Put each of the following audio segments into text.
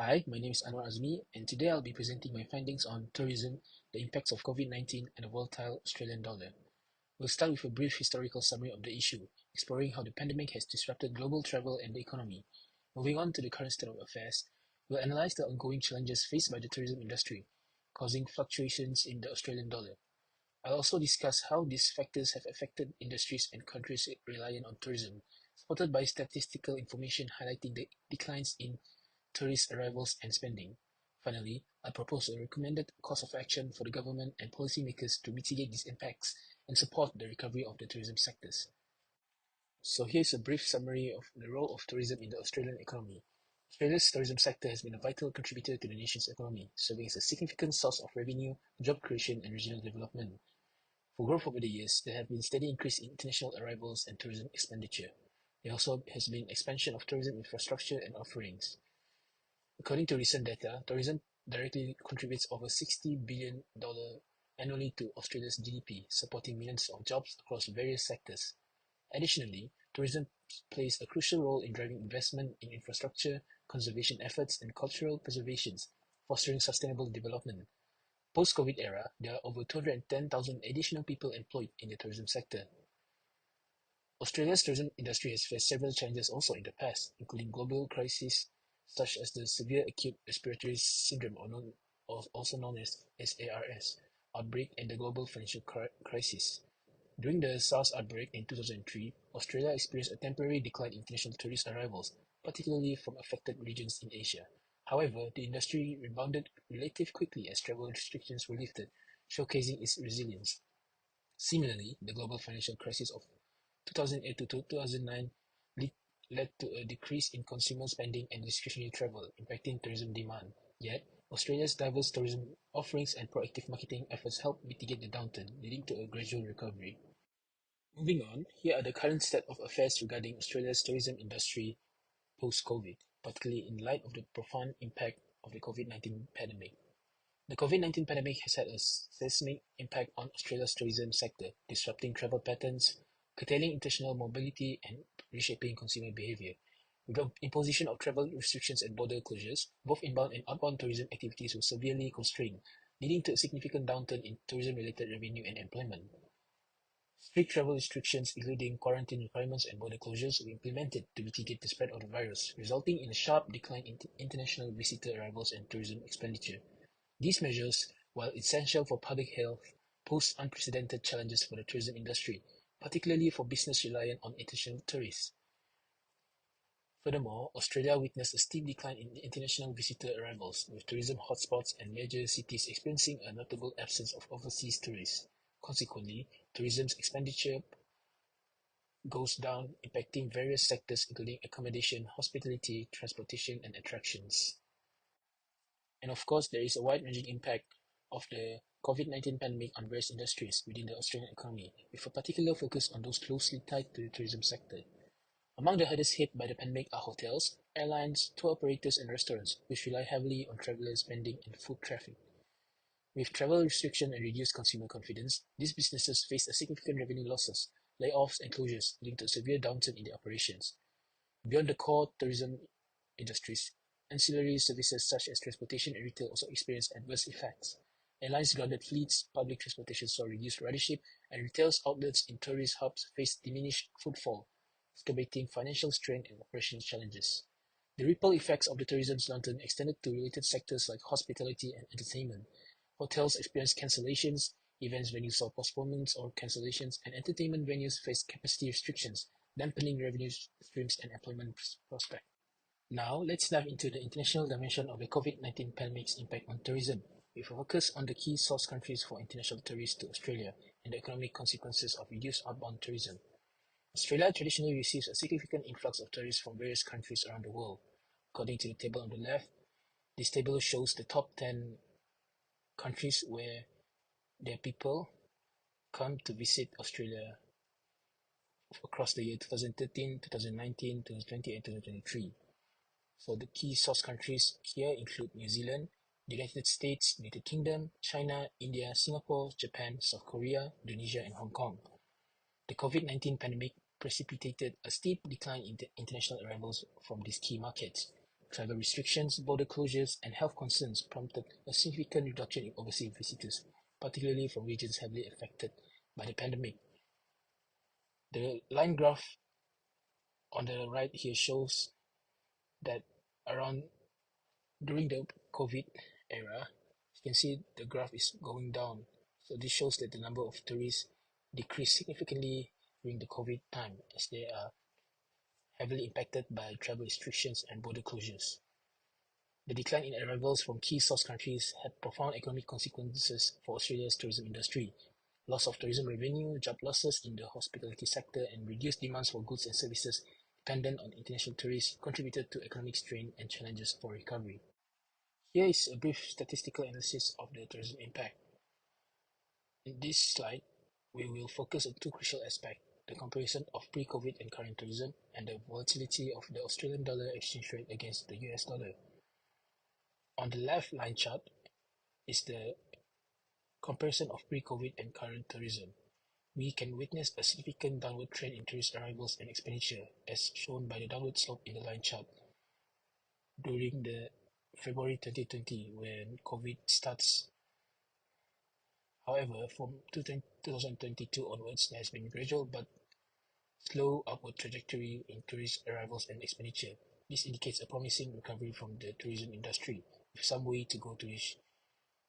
Hi, my name is Anwar Azmi, and today I'll be presenting my findings on tourism, the impacts of COVID-19, and the volatile Australian dollar. We'll start with a brief historical summary of the issue, exploring how the pandemic has disrupted global travel and the economy. Moving on to the current state of affairs, we'll analyze the ongoing challenges faced by the tourism industry, causing fluctuations in the Australian dollar. I'll also discuss how these factors have affected industries and countries reliant on tourism, supported by statistical information highlighting the declines in tourist arrivals and spending. Finally, I propose a recommended course of action for the government and policymakers to mitigate these impacts and support the recovery of the tourism sectors. So here's a brief summary of the role of tourism in the Australian economy. Australia's tourism sector has been a vital contributor to the nation's economy, serving as a significant source of revenue, job creation, and regional development. For growth over the years, there have been steady increase in international arrivals and tourism expenditure. There also has been expansion of tourism infrastructure and offerings. According to recent data, tourism directly contributes over $60 billion annually to Australia's GDP, supporting millions of jobs across various sectors. Additionally, tourism plays a crucial role in driving investment in infrastructure, conservation efforts, and cultural preservation, fostering sustainable development. Post-COVID era, there are over 210,000 additional people employed in the tourism sector. Australia's tourism industry has faced several challenges also in the past, including global crises such as the Severe Acute Respiratory Syndrome, also known as SARS, outbreak and the global financial crisis. During the SARS outbreak in 2003, Australia experienced a temporary decline in international tourist arrivals, particularly from affected regions in Asia. However, the industry rebounded relatively quickly as travel restrictions were lifted, showcasing its resilience. Similarly, the global financial crisis of 2008 to 2009 led to a decrease in consumer spending and discretionary travel, impacting tourism demand. Yet, Australia's diverse tourism offerings and proactive marketing efforts helped mitigate the downturn, leading to a gradual recovery. Moving on, here are the current state of affairs regarding Australia's tourism industry post-COVID, particularly in light of the profound impact of the COVID-19 pandemic. The COVID-19 pandemic has had a seismic impact on Australia's tourism sector, disrupting travel patterns, curtailing international mobility, and reshaping consumer behavior. With the imposition of travel restrictions and border closures, both inbound and outbound tourism activities were severely constrained, leading to a significant downturn in tourism-related revenue and employment. Strict travel restrictions, including quarantine requirements and border closures, were implemented to mitigate the spread of the virus, resulting in a sharp decline in international visitor arrivals and tourism expenditure. These measures, while essential for public health, pose unprecedented challenges for the tourism industry, particularly for business reliant on international tourists. Furthermore, Australia witnessed a steep decline in international visitor arrivals, with tourism hotspots and major cities experiencing a notable absence of overseas tourists. Consequently, tourism's expenditure goes down, impacting various sectors including accommodation, hospitality, transportation, and attractions. And of course, there is a wide-ranging impact of the COVID-19 pandemic on various industries within the Australian economy, with a particular focus on those closely tied to the tourism sector. Among the hardest hit by the pandemic are hotels, airlines, tour operators, and restaurants, which rely heavily on traveler spending and foot traffic. With travel restriction and reduced consumer confidence, these businesses face a significant revenue losses, layoffs, and closures, leading to a severe downturn in their operations. Beyond the core tourism industries, ancillary services such as transportation and retail also experienced adverse effects. Airlines grounded fleets, public transportation saw reduced ridership, and retail outlets in tourist hubs faced diminished footfall, exacerbating financial strain and operational challenges. The ripple effects of the tourism's downturn extended to related sectors like hospitality and entertainment. Hotels experienced cancellations, events venues saw postponements or cancellations, and entertainment venues faced capacity restrictions, dampening revenue streams and employment prospects. Now, let's dive into the international dimension of the COVID-19 pandemic's impact on tourism, with a focus on the key source countries for international tourists to Australia and the economic consequences of reduced outbound tourism. Australia traditionally receives a significant influx of tourists from various countries around the world. According to the table on the left, this table shows the top 10 countries where their people come to visit Australia across the year 2013, 2019, 2020, and 2023. So the key source countries here include New Zealand, the United States, United Kingdom, China, India, Singapore, Japan, South Korea, Indonesia, and Hong Kong. The COVID-19 pandemic precipitated a steep decline in the international arrivals from these key markets. Travel restrictions, border closures, and health concerns prompted a significant reduction in overseas visitors, particularly from regions heavily affected by the pandemic. The line graph on the right here shows that around during the COVID era, you can see the graph is going down. So this shows that the number of tourists decreased significantly during the COVID time as they are heavily impacted by travel restrictions and border closures. The decline in arrivals from key source countries had profound economic consequences for Australia's tourism industry. Loss of tourism revenue, job losses in the hospitality sector, and reduced demands for goods and services dependent on international tourists contributed to economic strain and challenges for recovery. Here is a brief statistical analysis of the tourism impact. In this slide, we will focus on two crucial aspects: the comparison of pre-COVID and current tourism, and the volatility of the Australian dollar exchange rate against the US dollar. On the left line chart is the comparison of pre-COVID and current tourism. We can witness a significant downward trend in tourist arrivals and expenditure, as shown by the downward slope in the line chart during the February 2020 when COVID starts. However, from 2022 onwards, there has been gradual but slow upward trajectory in tourist arrivals and expenditure. This indicates a promising recovery from the tourism industry, with some way to go to reach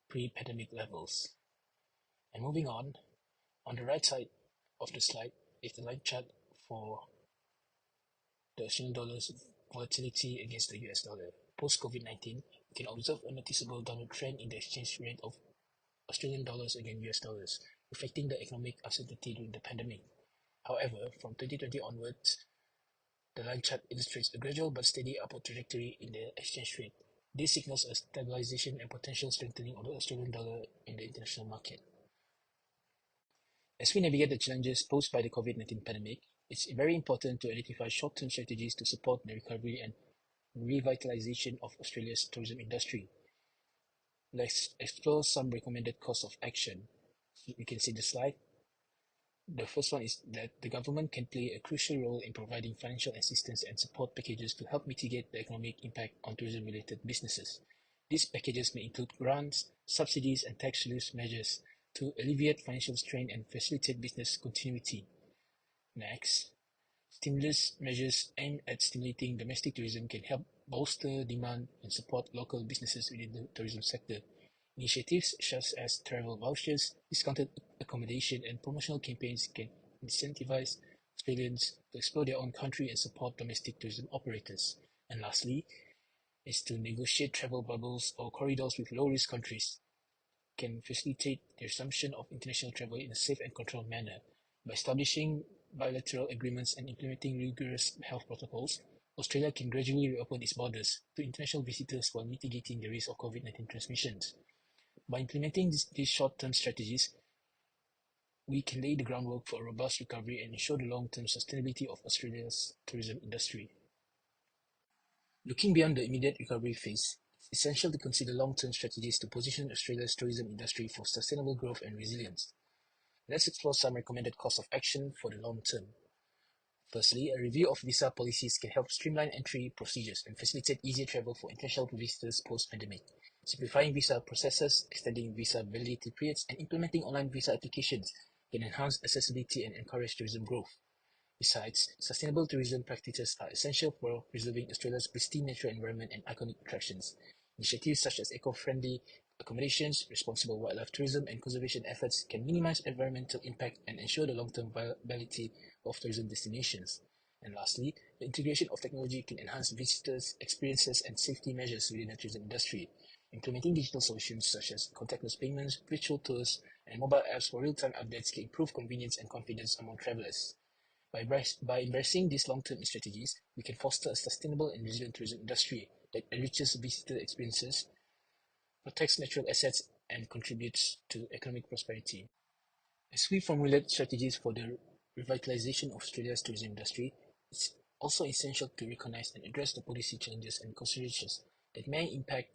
pre-pandemic levels. And moving on the right side of the slide is the line chart for the Australian dollar's volatility against the US dollar. Post-COVID-19, we can observe a noticeable downward trend in the exchange rate of Australian dollars against US dollars, reflecting the economic uncertainty during the pandemic. However, from 2020 onwards, the line chart illustrates a gradual but steady upward trajectory in the exchange rate. This signals a stabilization and potential strengthening of the Australian dollar in the international market. As we navigate the challenges posed by the COVID-19 pandemic, it's very important to identify short-term strategies to support the recovery and revitalization of Australia's tourism industry. Let's explore some recommended course of action. You can see the slide. The first one is that the government can play a crucial role in providing financial assistance and support packages to help mitigate the economic impact on tourism-related businesses. These packages may include grants, subsidies, and tax relief measures to alleviate financial strain and facilitate business continuity. Next, stimulus measures aimed at stimulating domestic tourism can help bolster demand and support local businesses within the tourism sector. Initiatives such as travel vouchers, discounted accommodation, and promotional campaigns can incentivize Australians to explore their own country and support domestic tourism operators. And lastly, is to negotiate travel bubbles or corridors with low-risk countries can facilitate the resumption of international travel in a safe and controlled manner. By establishing bilateral agreements and implementing rigorous health protocols, Australia can gradually reopen its borders to international visitors while mitigating the risk of COVID-19 transmissions. By implementing these short-term strategies, we can lay the groundwork for a robust recovery and ensure the long-term sustainability of Australia's tourism industry. Looking beyond the immediate recovery phase, it's essential to consider long-term strategies to position Australia's tourism industry for sustainable growth and resilience. Let's explore some recommended course of action for the long term. Firstly, a review of visa policies can help streamline entry procedures and facilitate easier travel for international visitors post-pandemic. Simplifying visa processes, extending visa validity periods, and implementing online visa applications can enhance accessibility and encourage tourism growth. Besides, sustainable tourism practices are essential for preserving Australia's pristine natural environment and iconic attractions. Initiatives such as eco-friendly accommodations, responsible wildlife tourism, and conservation efforts can minimize environmental impact and ensure the long-term viability of tourism destinations. And lastly, the integration of technology can enhance visitors' experiences and safety measures within the tourism industry. Implementing digital solutions such as contactless payments, virtual tours, and mobile apps for real-time updates can improve convenience and confidence among travelers. By embracing these long-term strategies, we can foster a sustainable and resilient tourism industry that enriches visitor experiences, protects natural assets, and contributes to economic prosperity. As we formulate strategies for the revitalization of Australia's tourism industry, it's also essential to recognize and address the policy challenges and considerations that may impact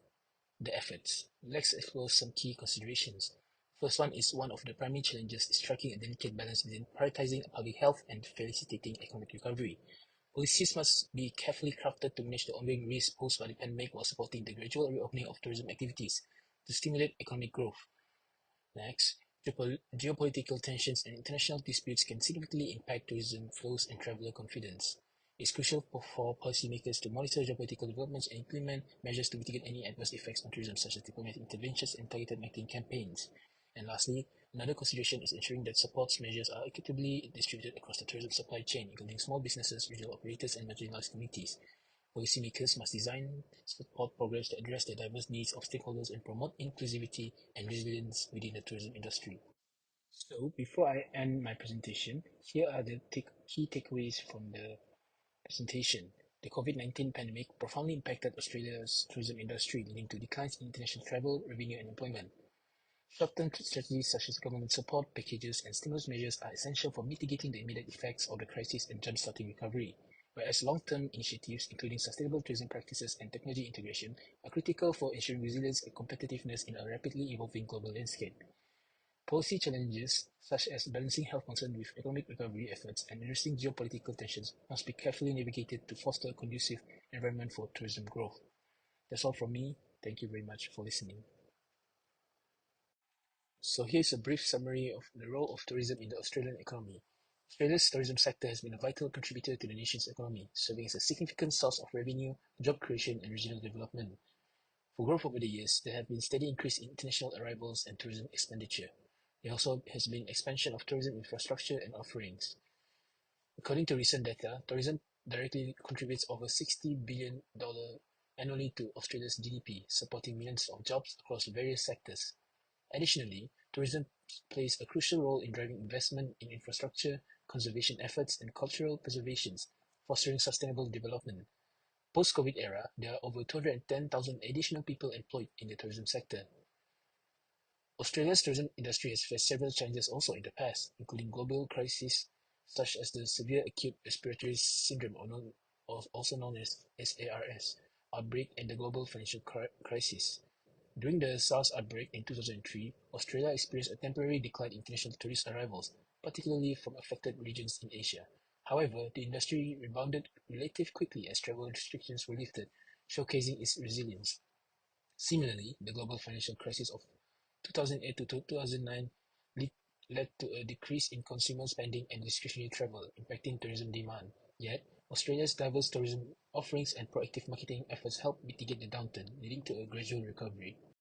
the efforts. Let's explore some key considerations. First one of the primary challenges is striking a delicate balance between prioritizing public health and facilitating economic recovery. Policies must be carefully crafted to manage the ongoing risks posed by the pandemic while supporting the gradual reopening of tourism activities to stimulate economic growth. Next, geopolitical tensions and international disputes can significantly impact tourism flows and traveler confidence. It's crucial for policymakers to monitor geopolitical developments and implement measures to mitigate any adverse effects on tourism, such as diplomatic interventions and targeted marketing campaigns. And lastly, another consideration is ensuring that support measures are equitably distributed across the tourism supply chain, including small businesses, regional operators, and marginalized communities. Policymakers must design support programs that address the diverse needs of stakeholders and promote inclusivity and resilience within the tourism industry. So, before I end my presentation, here are the key takeaways from the presentation. The COVID-19 pandemic profoundly impacted Australia's tourism industry, leading to declines in international travel, revenue, and employment. Short-term strategies such as government support packages and stimulus measures are essential for mitigating the immediate effects of the crisis and jump-starting recovery, whereas long-term initiatives, including sustainable tourism practices and technology integration, are critical for ensuring resilience and competitiveness in a rapidly evolving global landscape. Policy challenges, such as balancing health concerns with economic recovery efforts and addressing geopolitical tensions, must be carefully navigated to foster a conducive environment for tourism growth. That's all from me. Thank you very much for listening. So here's a brief summary of the role of tourism in the Australian economy. Australia's tourism sector has been a vital contributor to the nation's economy, serving as a significant source of revenue, job creation, and regional development. For growth over the years, there have been steady increase in international arrivals and tourism expenditure. There also has been expansion of tourism infrastructure and offerings. According to recent data, tourism directly contributes over $60 billion annually to Australia's GDP, supporting millions of jobs across various sectors. Additionally, tourism plays a crucial role in driving investment in infrastructure, conservation efforts, and cultural preservation, fostering sustainable development. Post-COVID era, there are over 210,000 additional people employed in the tourism sector. Australia's tourism industry has faced several challenges also in the past, including global crises such as the Severe Acute Respiratory Syndrome, also known as SARS, outbreak and the global financial crisis. During the SARS outbreak in 2003, Australia experienced a temporary decline in international tourist arrivals, particularly from affected regions in Asia. However, the industry rebounded relatively quickly as travel restrictions were lifted, showcasing its resilience. Similarly, the global financial crisis of 2008 to 2009 lead, led to a decrease in consumer spending and discretionary travel, impacting tourism demand. Yet, Australia's diverse tourism offerings and proactive marketing efforts helped mitigate the downturn, leading to a gradual recovery.